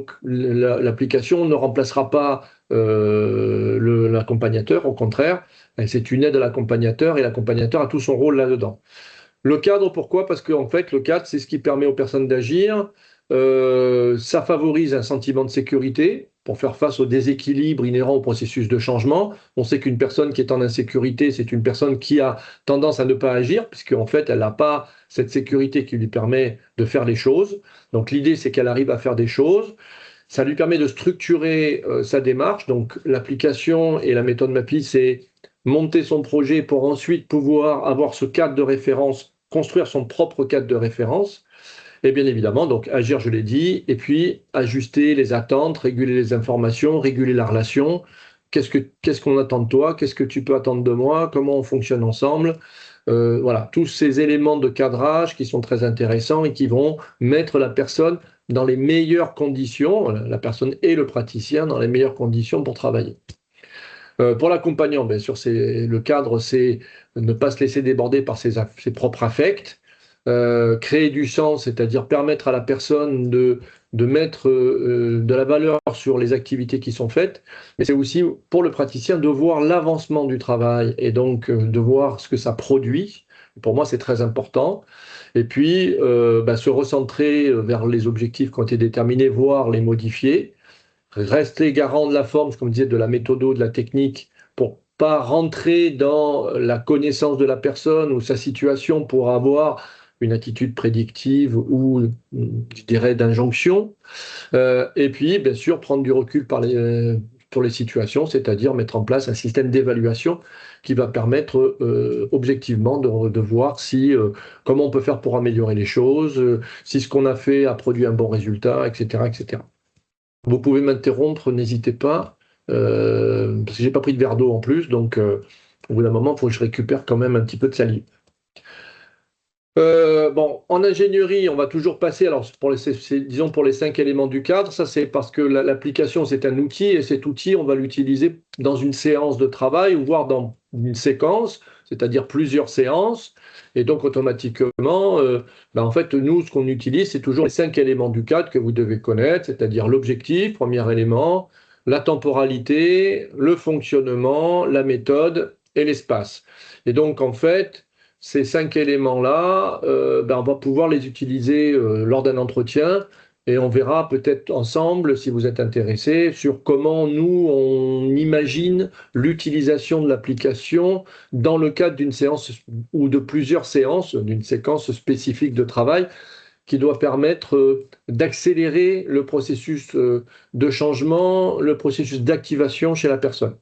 donc l'application ne remplacera pas l'accompagnateur, au contraire, c'est une aide à l'accompagnateur et l'accompagnateur a tout son rôle là-dedans. Le cadre, pourquoi? Parce qu'en fait, le cadre, c'est ce qui permet aux personnes d'agir. Ça favorise un sentiment de sécurité pour faire face au déséquilibre inhérent au processus de changement. On sait qu'une personne qui est en insécurité, c'est une personne qui a tendance à ne pas agir, puisqu'en fait, elle n'a pas cette sécurité qui lui permet de faire les choses. Donc l'idée, c'est qu'elle arrive à faire des choses. Ça lui permet de structurer sa démarche. Donc l'application et la méthode MAPI, c'est monter son projet pour ensuite pouvoir avoir ce cadre de référence, construire son propre cadre de référence. Et bien évidemment, donc agir, je l'ai dit, et puis ajuster les attentes, réguler les informations, réguler la relation. Qu'est-ce qu'on attend de toi? Qu'est-ce que tu peux attendre de moi? Comment on fonctionne ensemble? Voilà, tous ces éléments de cadrage qui sont très intéressants et qui vont mettre la personne dans les meilleures conditions, la personne et le praticien dans les meilleures conditions pour travailler. Pour l'accompagnant, bien sûr, le cadre, c'est ne pas se laisser déborder par ses propres affects, créer du sens, c'est-à-dire permettre à la personne de mettre de la valeur sur les activités qui sont faites, mais c'est aussi pour le praticien de voir l'avancement du travail et donc de voir ce que ça produit. Pour moi, c'est très important. Et puis, se recentrer vers les objectifs qui ont été déterminés, voire les modifier. Rester garant de la forme, comme je disais, de la méthode, de la technique, pour pas rentrer dans la connaissance de la personne ou sa situation pour avoir une attitude prédictive ou, je dirais, d'injonction. Et puis, bien sûr, prendre du recul pour les situations, c'est-à-dire mettre en place un système d'évaluation qui va permettre objectivement de voir comment on peut faire pour améliorer les choses, si ce qu'on a fait a produit un bon résultat, etc., etc. Vous pouvez m'interrompre, n'hésitez pas, parce que j'ai pas pris de verre d'eau en plus, donc au bout d'un moment, il faut que je récupère quand même un petit peu de salive. Bon, en ingénierie, on va toujours passer, alors disons pour les 5 éléments du cadre, ça c'est parce que l'application c'est un outil et cet outil on va l'utiliser dans une séance de travail ou voire dans une séquence, c'est-à-dire plusieurs séances, et donc automatiquement, en fait nous ce qu'on utilise c'est toujours les 5 éléments du cadre que vous devez connaître, c'est-à-dire l'objectif, premier élément, la temporalité, le fonctionnement, la méthode et l'espace. Et donc en fait, ces 5 éléments-là, on va pouvoir les utiliser lors d'un entretien et on verra peut-être ensemble, si vous êtes intéressé, sur comment nous, on imagine l'utilisation de l'application dans le cadre d'une séance ou de plusieurs séances, d'une séquence spécifique de travail qui doit permettre d'accélérer le processus de changement, le processus d'activation chez la personne.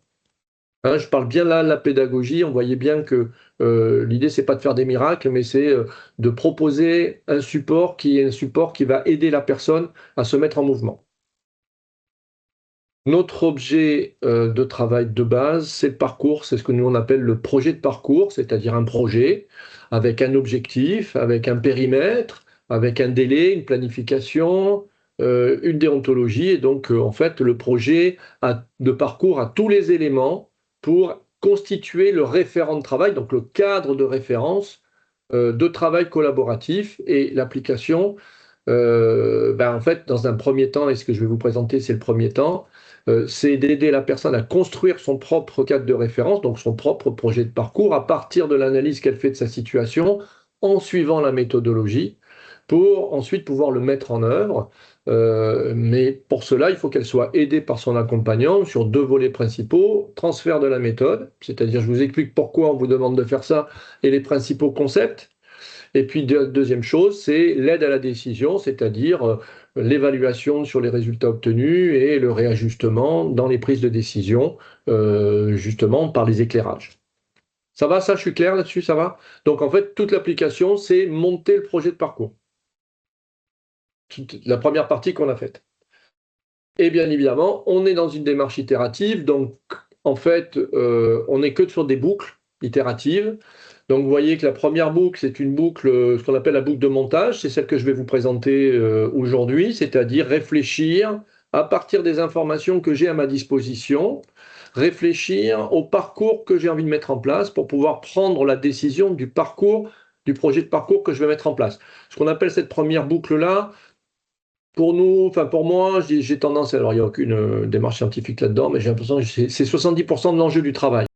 Hein, je parle bien là de la pédagogie, on voyait bien que l'idée, c'est pas de faire des miracles, mais c'est de proposer un support qui est un support qui va aider la personne à se mettre en mouvement. Notre objet de travail de base, c'est le parcours, c'est ce que nous on appelle le projet de parcours, c'est-à-dire un projet avec un objectif, avec un périmètre, avec un délai, une planification, une déontologie. Et donc, en fait, le projet de parcours a tous les éléments pour constituer le référent de travail, donc le cadre de référence de travail collaboratif et l'application. En fait, dans un premier temps, et ce que je vais vous présenter, c'est le premier temps, c'est d'aider la personne à construire son propre cadre de référence, donc son propre projet de parcours, à partir de l'analyse qu'elle fait de sa situation, en suivant la méthodologie, pour ensuite pouvoir le mettre en œuvre. Mais pour cela, il faut qu'elle soit aidée par son accompagnant sur 2 volets principaux. Transfert de la méthode, c'est-à-dire je vous explique pourquoi on vous demande de faire ça et les principaux concepts. Et puis, deuxième chose, c'est l'aide à la décision, c'est-à-dire l'évaluation sur les résultats obtenus et le réajustement dans les prises de décision, justement par les éclairages. Ça va, ça, je suis clair là-dessus, ça va? Donc, en fait, toute l'application, c'est monter le projet de parcours. La première partie qu'on a faite. Et bien évidemment, on est dans une démarche itérative, donc en fait, on n'est que sur des boucles itératives. Donc vous voyez que la première boucle, c'est une boucle, ce qu'on appelle la boucle de montage, c'est celle que je vais vous présenter aujourd'hui, c'est-à-dire réfléchir à partir des informations que j'ai à ma disposition, réfléchir au parcours que j'ai envie de mettre en place pour pouvoir prendre la décision du parcours, du projet de parcours que je vais mettre en place. Ce qu'on appelle cette première boucle-là, Pour nous, enfin pour moi, j'ai tendance, alors il n'y a aucune démarche scientifique là-dedans, mais j'ai l'impression que c'est 70% de l'enjeu du travail.